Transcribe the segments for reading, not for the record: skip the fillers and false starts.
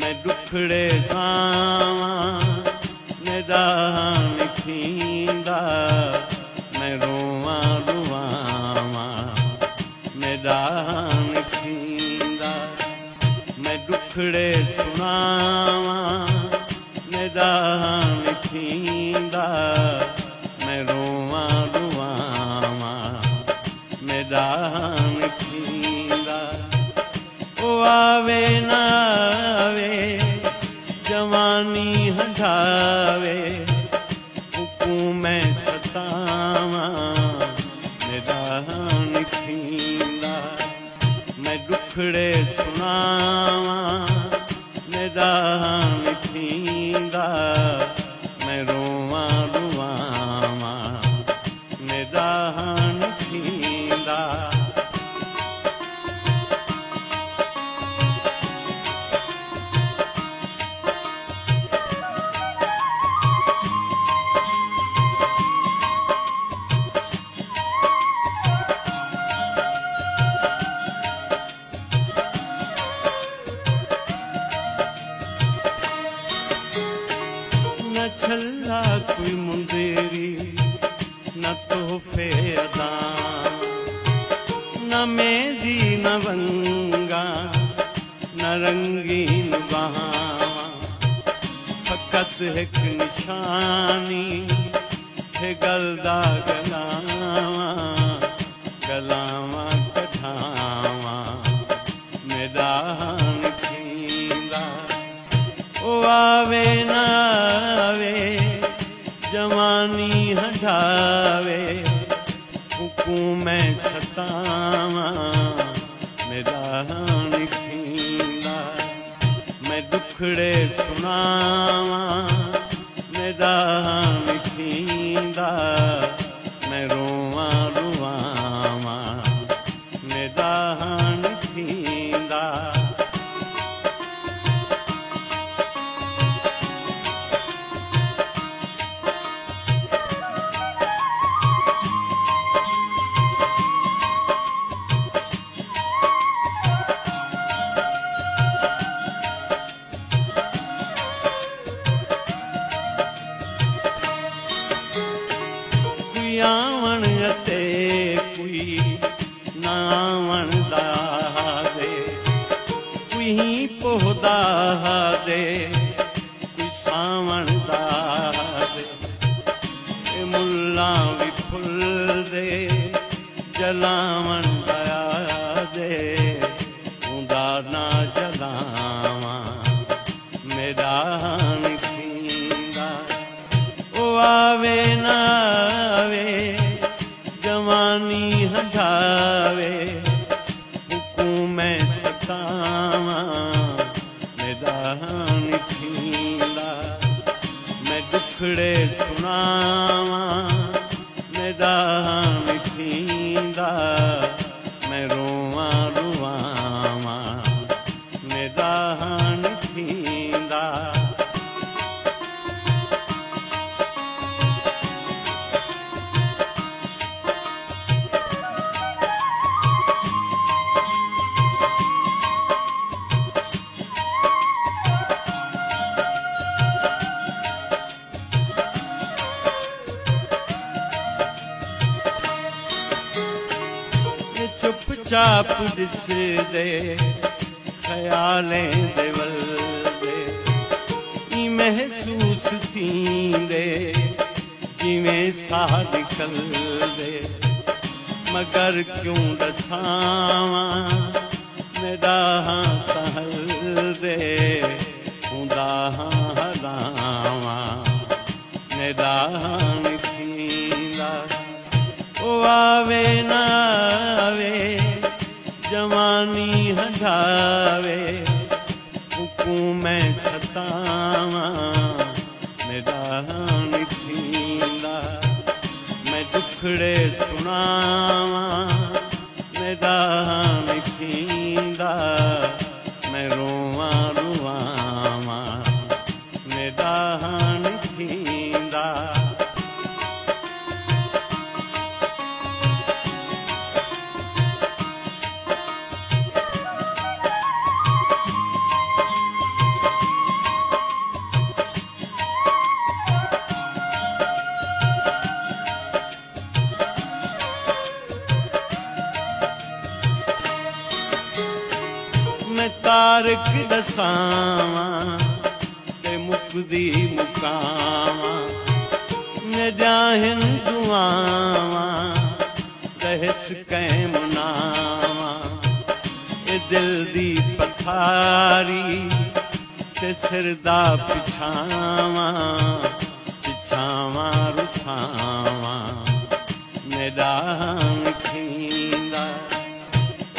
मैं दुखड़े सावां निदान थींदा, मैं रोवां रुवावां निदान थींदा, मैं दुखड़े सुनावां निदान थींदा, मैं रोवां रुवावां निदान थींदा। ओ आवे न आवे जवानी हंधावे, हुकूमें सतावां निदान थींदा, मैं दुखड़े सुनावां निदान थींदा, मैं रोवां रुवावां निदान थींदा। न छल्ला कोई मुंदेरी न तोहफे अदा, न मेहंदी न वंगा न रंगीन बहावां, फकत एक निशानी है गलदा गलावां, गलावां कढ़ावां मैदान थींदा। ओ आवे न आवे जवानी हंधावे, हुकूमें सतावां निदान थींदा, मैं दुखड़े सुनावां निदान थींदा, मैं रोवां रुवावां निदान थींदा। आवन अते कोई ना आवन दा दे, कोई पोहदा दे कोई सावन दा दे, मुल्लां भी फुल दे जलावन दया दे, उंदा ना जलावां मैदान थींदा। ओ आवे न आवे जवानी हंधावे, हुकूमें सतावां निदान थींदा, मैं दुखड़े सुनावां निदान थींदा, मैं रोवां रुवावां निदान थींदा। चुपचाप दिस दे ख्यालें दे वल्दे, ई महसूस थींदे जिवें साह निकल दे, मगर क्यों दसावां निदाहां तहल दे, उदाहां हलावां निदान थींदा। ओ आवे न आवे जवानी हंधावे, हुकूमें सतावां निदान थींदा, मैं दुखड़े सुनावां निदान थींदा, मैं रोवां रुवावां निदान थींदा। मुबारक दसावां ते मुकदी मुकावां नजाहिन दुआवां रहस कैं मुनावां ए दिल दी पथारी ते सिरदा पिछावां पिछावां रुसावां मैदान थींदा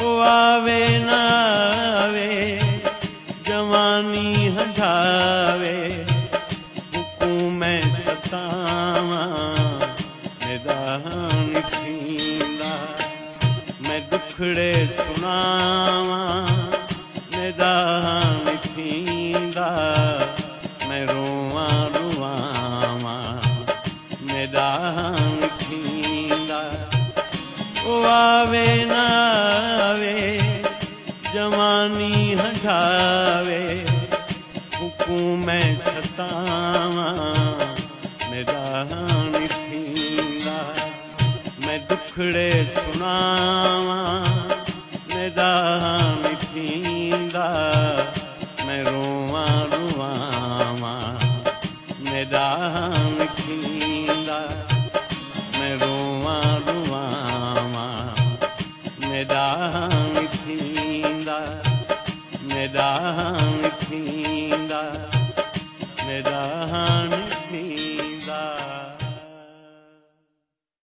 ओ आवे न आवे जवानी हंधावे हुकूमै सतावां मैदान थींदा मैं दुखड़े सुनावां मैदान थींदा मैं रोवां रुवावां मैदान थींदा ओ आवे न आवे जवानी हंधावे हुकूमै सतावां मैदान थींदा मैं दुखड़े सुनावां मैदान थींदा मैं रोवां रुवावां मैदान थींदा मैं रोवां रुवावां मैदान